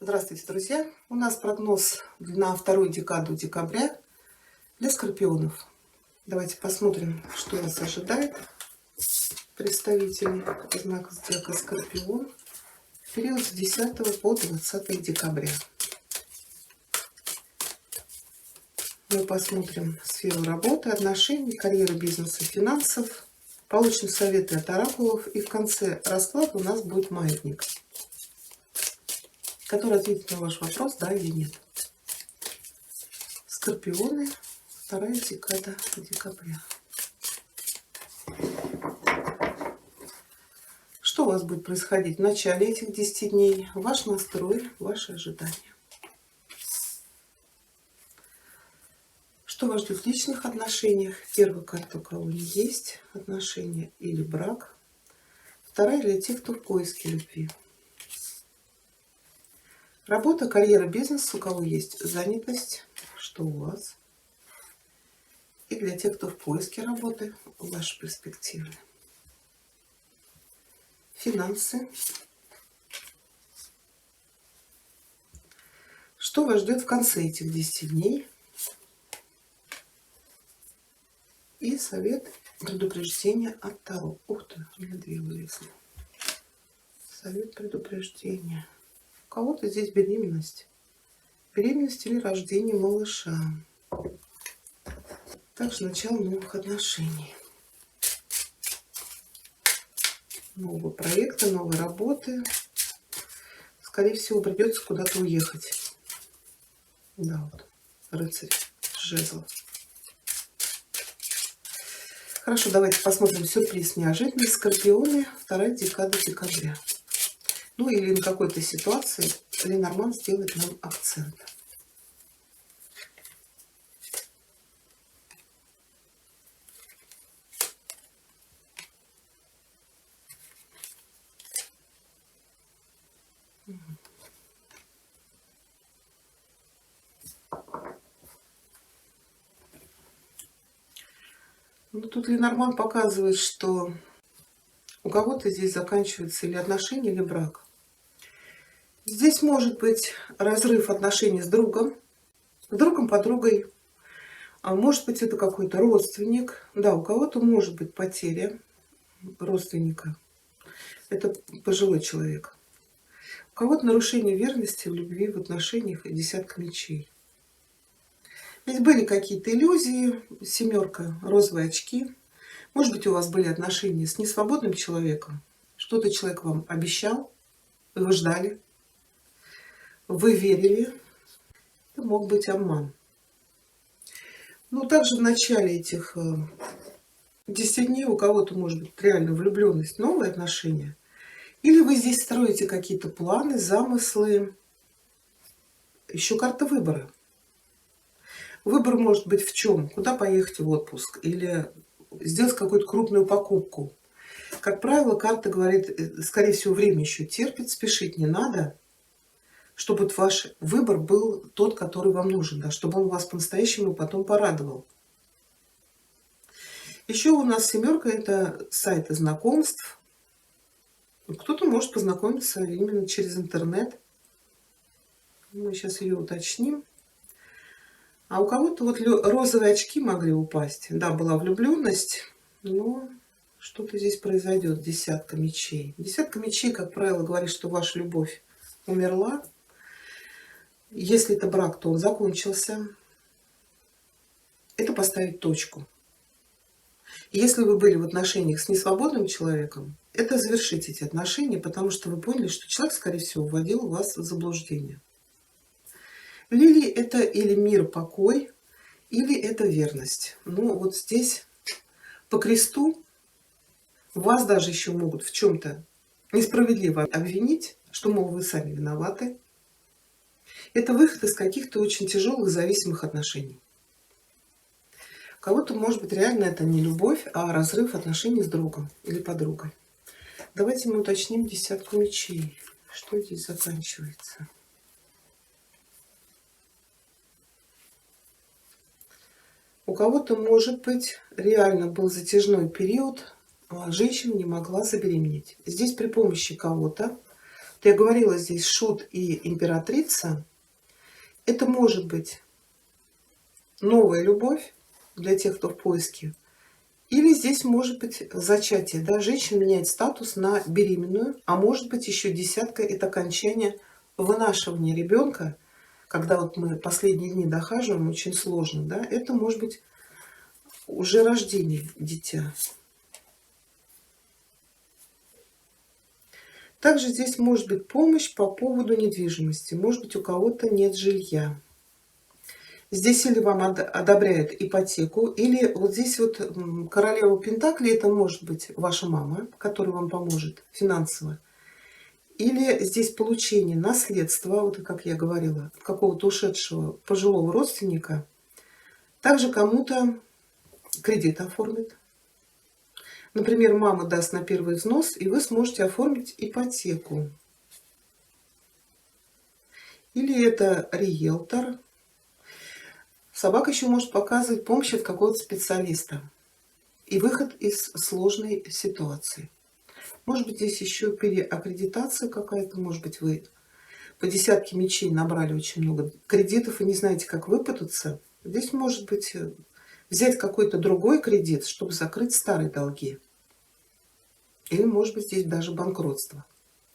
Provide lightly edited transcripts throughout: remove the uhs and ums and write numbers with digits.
Здравствуйте, друзья! У нас прогноз на вторую декаду декабря для скорпионов. Давайте посмотрим, что нас ожидает представителей знака зодиака Скорпион в период с 10 по 20 декабря. Мы посмотрим сферу работы, отношений, карьеры, бизнеса, финансов. Получим советы от оракулов. И в конце расклада у нас будет маятник, который ответит на ваш вопрос, да или нет. Скорпионы, вторая декада декабря. Что у вас будет происходить в начале этих 10 дней? Ваш настрой, ваши ожидания. Что вас ждет в личных отношениях? Первая карта, у кого не есть отношения или брак. Вторая для тех, кто в поиске любви. Работа, карьера, бизнес, у кого есть занятость, что у вас. И для тех, кто в поиске работы, ваши перспективы. Финансы. Что вас ждет в конце этих 10 дней? И совет, предупреждение от Таро. Ух ты, у меня две вылезли. Совет, предупреждение. У кого-то здесь беременность. Беременность или рождение малыша. Также начало новых отношений. Нового проекта, новой работы. Скорее всего, придется куда-то уехать. Да, вот, рыцарь жезлов. Хорошо, давайте посмотрим сюрприз, неожиданность. Скорпионы, вторая декада декабря. Ну или на какой-то ситуации Ленорман сделает нам акцент. Ну, тут Ленорман показывает, что у кого-то здесь заканчивается или отношения, или брак. Здесь может быть разрыв отношений с другом, подругой. А может быть, это какой-то родственник. Да, у кого-то может быть потеря родственника. Это пожилой человек. У кого-то нарушение верности в любви, в отношениях и десятка мечей. Ведь были какие-то иллюзии, семерка, розовые очки. Может быть, у вас были отношения с несвободным человеком. Что-то человек вам обещал, вы ждали, вы верили. Это мог быть обман. Но также в начале этих 10 дней у кого-то может быть реально влюбленность, новые отношения. Или вы здесь строите какие-то планы, замыслы. Еще карта выбора. Выбор может быть в чем? Куда поехать в отпуск или сделать какую-то крупную покупку. Как правило, карта говорит, скорее всего, время еще терпит, спешить не надо, чтобы вот ваш выбор был тот, который вам нужен, да, чтобы он вас по-настоящему потом порадовал. Еще у нас семерка — это сайты знакомств. Кто-то может познакомиться именно через интернет. Мы сейчас ее уточним. А у кого-то вот розовые очки могли упасть. Да, была влюбленность, но что-то здесь произойдет. Десятка мечей. Десятка мечей, как правило, говорит, что ваша любовь умерла. Если это брак, то он закончился. Это поставить точку. Если вы были в отношениях с несвободным человеком, это завершить эти отношения, потому что вы поняли, что человек, скорее всего, вводил вас в заблуждение. Лилии — это или мир, покой, или это верность. Ну вот здесь по кресту вас даже еще могут в чем-то несправедливо обвинить, что, мол, вы сами виноваты. Это выход из каких-то очень тяжелых зависимых отношений. У кого-то, может быть, реально это не любовь, а разрыв отношений с другом или подругой. Давайте мы уточним десятку мечей. Что здесь заканчивается? У кого-то, может быть, реально был затяжной период, женщина не могла забеременеть. Здесь при помощи кого-то, я говорила, здесь шут и императрица. Это может быть новая любовь для тех, кто в поиске. Или здесь может быть зачатие. Да? Женщина меняет статус на беременную, а может быть еще десятка – это окончание вынашивания ребенка. Когда вот мы последние дни дохаживаем, очень сложно. Да? Это может быть уже рождение дитя. Также здесь может быть помощь по поводу недвижимости. Может быть, у кого-то нет жилья. Здесь или вам одобряют ипотеку, или вот здесь вот королева Пентаклей, это может быть ваша мама, которая вам поможет финансово. Или здесь получение наследства, вот как я говорила, от какого-то ушедшего пожилого родственника. Также кому-то кредит оформит. Например, мама даст на первый взнос, и вы сможете оформить ипотеку. Или это риэлтор. Собака еще может показывать помощь от какого-то специалиста и выход из сложной ситуации. Может быть, здесь еще переаккредитация какая-то, может быть, вы по десятке мечей набрали очень много кредитов и не знаете, как выпутаться. Здесь может быть взять какой-то другой кредит, чтобы закрыть старые долги. Или может быть здесь даже банкротство,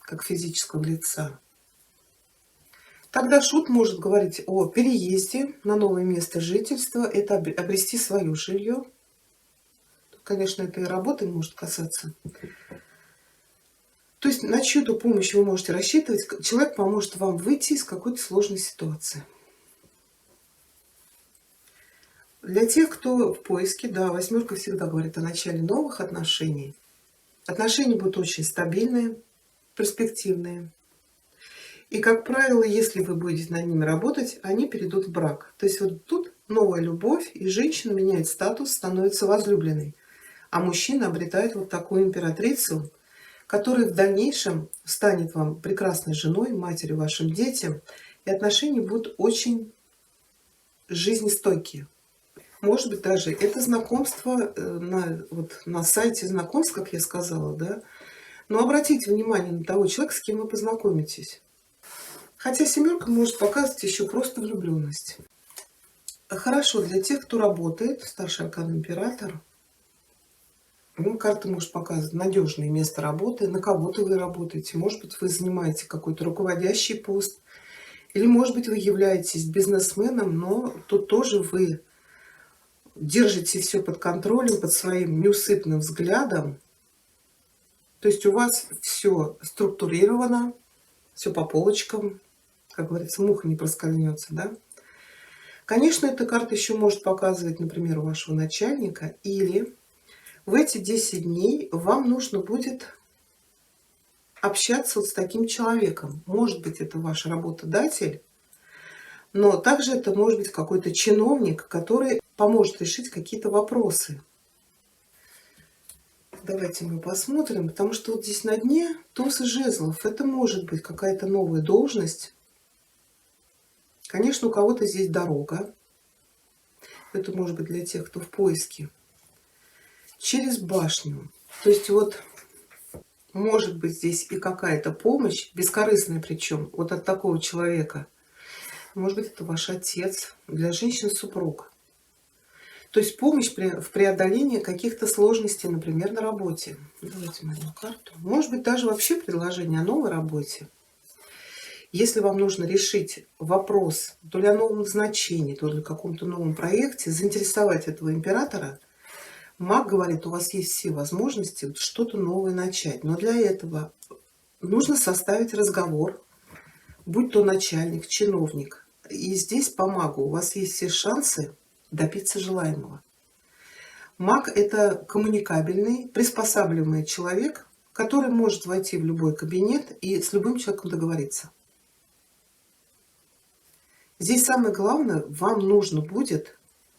как физического лица. Тогда шут может говорить о переезде на новое место жительства, это обрести свое жилье. Конечно, это и работы может касаться. То есть на чью-то помощь вы можете рассчитывать. Человек поможет вам выйти из какой-то сложной ситуации. Для тех, кто в поиске, да, восьмерка всегда говорит о начале новых отношений. Отношения будут очень стабильные, перспективные. И, как правило, если вы будете над ними работать, они перейдут в брак. То есть вот тут новая любовь, и женщина меняет статус, становится возлюбленной. А мужчина обретает вот такую императрицу, которая в дальнейшем станет вам прекрасной женой, матерью вашим детям. И отношения будут очень жизнестойкие. Может быть, даже это знакомство на сайте знакомств, как я сказала, да. Но обратите внимание на того человека, с кем вы познакомитесь. Хотя семерка может показывать еще просто влюбленность. Хорошо для тех, кто работает, старший аркан император. Карта может показывать надежное место работы, на кого-то вы работаете. Может быть, вы занимаете какой-то руководящий пост. Или, может быть, вы являетесь бизнесменом, но тут тоже вы держите все под контролем, под своим неусыпным взглядом. То есть у вас все структурировано, все по полочкам. Как говорится, муха не проскользнется, да? Конечно, эта карта еще может показывать, например, вашего начальника, или в эти 10 дней вам нужно будет общаться вот с таким человеком. Может быть, это ваш работодатель, но также это может быть какой-то чиновник, который поможет решить какие-то вопросы. Давайте мы посмотрим, потому что вот здесь на дне туз жезлов. Это может быть какая-то новая должность. Конечно, у кого-то здесь дорога. Это может быть для тех, кто в поиске. Через башню. То есть вот может быть здесь и какая-то помощь, бескорыстная причем, вот от такого человека. Может быть, это ваш отец, для женщин супруг. То есть помощь в преодолении каких-то сложностей, например, на работе. Давайте мою карту. Может быть, даже вообще предложение о новой работе. Если вам нужно решить вопрос то ли о новом назначении, то ли о каком-то новом проекте, заинтересовать этого императора, маг говорит, у вас есть все возможности что-то новое начать. Но для этого нужно составить разговор, будь то начальник, чиновник. И здесь по магу у вас есть все шансы добиться желаемого. Маг – это коммуникабельный, приспосабливаемый человек, который может войти в любой кабинет и с любым человеком договориться. Здесь самое главное, вам нужно будет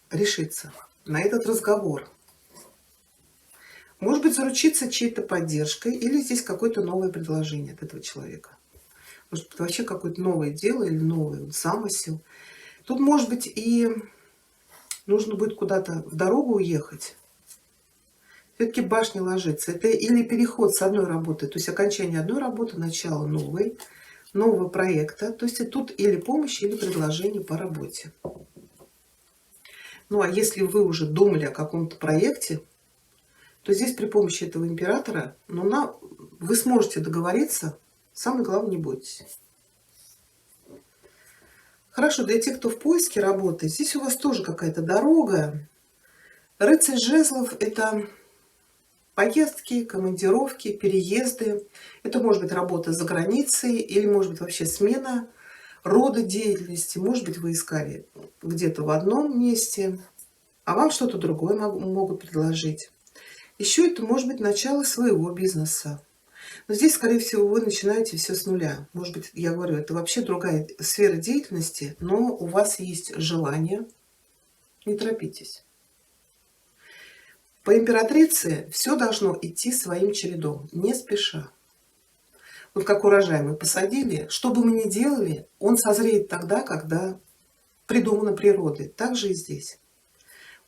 решиться на этот разговор. Может быть, заручиться чьей-то поддержкой, или здесь какое-то новое предложение от этого человека. Может быть, вообще какое-то новое дело или новый замысел. Тут, может быть, и нужно будет куда-то в дорогу уехать. Все-таки башня ложится. Это или переход с одной работы, то есть окончание одной работы, начало новой, нового проекта. То есть и тут или помощь, или предложение по работе. Ну а если вы уже думали о каком-то проекте, то здесь при помощи этого императора вы сможете договориться. Самое главное, не бойтесь. Хорошо, для тех, кто в поиске работы, здесь у вас тоже какая-то дорога. Рыцарь жезлов – это поездки, командировки, переезды. Это может быть работа за границей или может быть вообще смена рода деятельности. Может быть, вы искали где-то в одном месте, а вам что-то другое могут предложить. Еще это может быть начало своего бизнеса. Но здесь, скорее всего, вы начинаете все с нуля. Может быть, я говорю, это вообще другая сфера деятельности, но у вас есть желание. Не торопитесь. По императрице все должно идти своим чередом, не спеша. Вот как урожай мы посадили, что бы мы ни делали, он созреет тогда, когда придумано природой. Так же и здесь.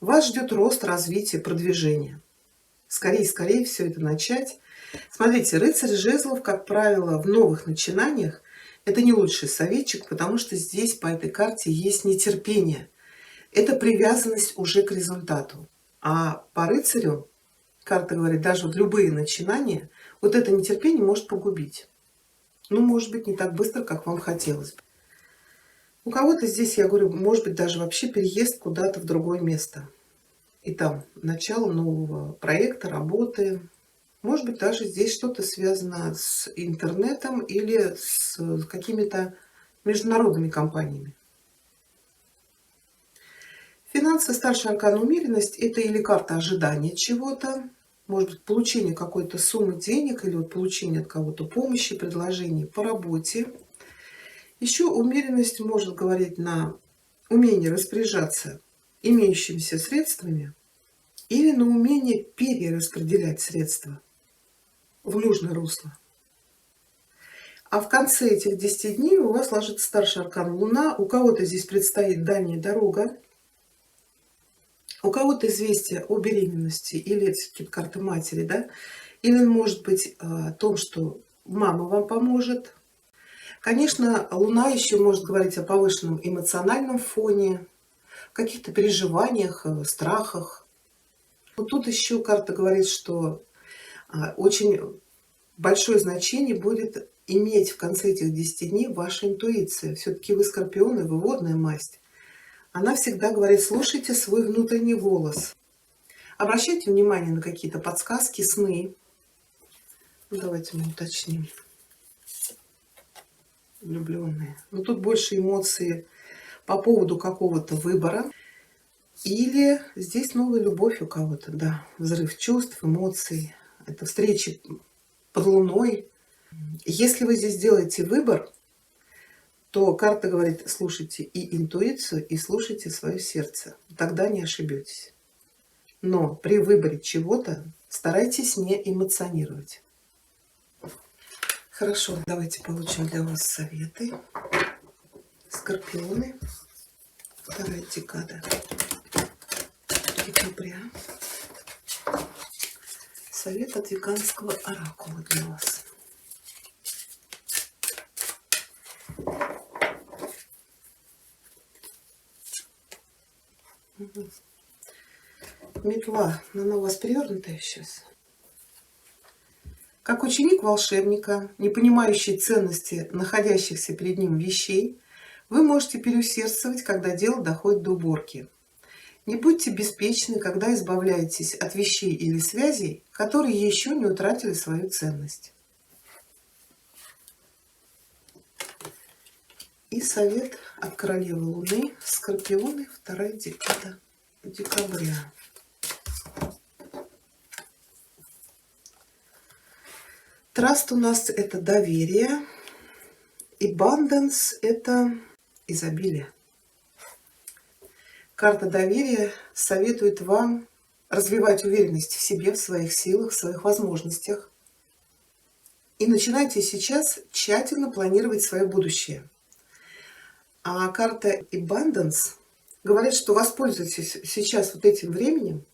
Вас ждет рост, развитие, продвижение. Скорее все это начать. Смотрите, рыцарь жезлов, как правило, в новых начинаниях, это не лучший советчик, потому что здесь по этой карте есть нетерпение. Это привязанность уже к результату. А по рыцарю, карта говорит, даже вот любые начинания, вот это нетерпение может погубить. Ну, может быть, не так быстро, как вам хотелось бы. У кого-то здесь, я говорю, может быть, даже вообще переезд куда-то в другое место. И там начало нового проекта, работы. Может быть, даже здесь что-то связано с интернетом или с какими-то международными компаниями. Финансы, старший аркан умеренность – это или карта ожидания чего-то, может быть, получение какой-то суммы денег или вот получение от кого-то помощи, предложений по работе. Еще умеренность может говорить на умение распоряжаться имеющимися средствами или на умение перераспределять средства в нужное русло. А в конце этих 10 дней у вас ложится старший аркан Луна. У кого-то здесь предстоит дальняя дорога. У кого-то известие о беременности, или это все-таки карта матери, да? Или может быть о том, что мама вам поможет. Конечно, Луна еще может говорить о повышенном эмоциональном фоне, каких-то переживаниях, страхах. Вот тут еще карта говорит, что очень большое значение будет иметь в конце этих 10 дней ваша интуиция. Все-таки вы скорпионы, вы водная масть. Она всегда говорит, слушайте свой внутренний голос. Обращайте внимание на какие-то подсказки, сны. Давайте мы уточним. Влюбленные. Но тут больше эмоций по поводу какого-то выбора. Или здесь новая любовь у кого-то, да. Взрыв чувств, эмоций. Это встречи под луной. Если вы здесь делаете выбор, то карта говорит, слушайте и интуицию, и слушайте свое сердце. Тогда не ошибетесь. Но при выборе чего-то старайтесь не эмоционировать. Хорошо, давайте получим для вас советы. Скорпионы. Вторая декада декабря. Совет от веганского оракула для вас. Метла, она у вас перевернутая сейчас. Как ученик волшебника, не понимающий ценности находящихся перед ним вещей, вы можете переусердствовать, когда дело доходит до уборки. Не будьте беспечны, когда избавляетесь от вещей или связей, которые еще не утратили свою ценность. И совет от королевы Луны, Скорпионы, вторая декада декабря. Траст у нас это доверие. Abundance это изобилие. Карта доверия советует вам развивать уверенность в себе, в своих силах, в своих возможностях. И начинайте сейчас тщательно планировать свое будущее. А карта Abundance говорит, что воспользуйтесь сейчас вот этим временем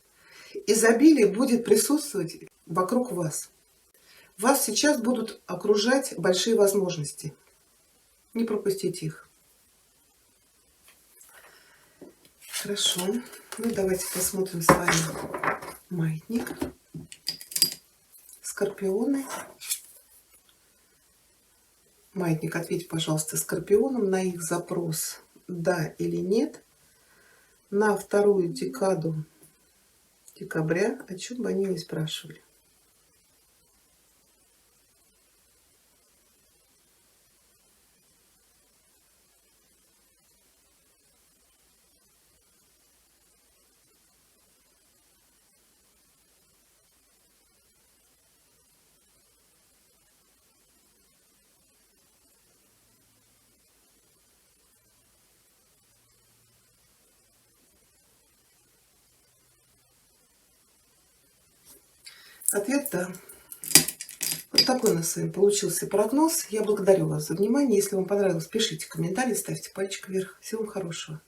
изобилие будет присутствовать вокруг вас. Вас сейчас будут окружать большие возможности. Не пропустите их. Хорошо. Ну, давайте посмотрим с вами маятник. Скорпионы. Маятник, ответьте, пожалуйста, скорпионам на их запрос «да» или «нет» на вторую декаду декабря, о чем бы они ни спрашивали. Ответ «да». Вот такой у нас с вами получился прогноз. Я благодарю вас за внимание. Если вам понравилось, пишите комментарии, ставьте пальчик вверх. Всего вам хорошего.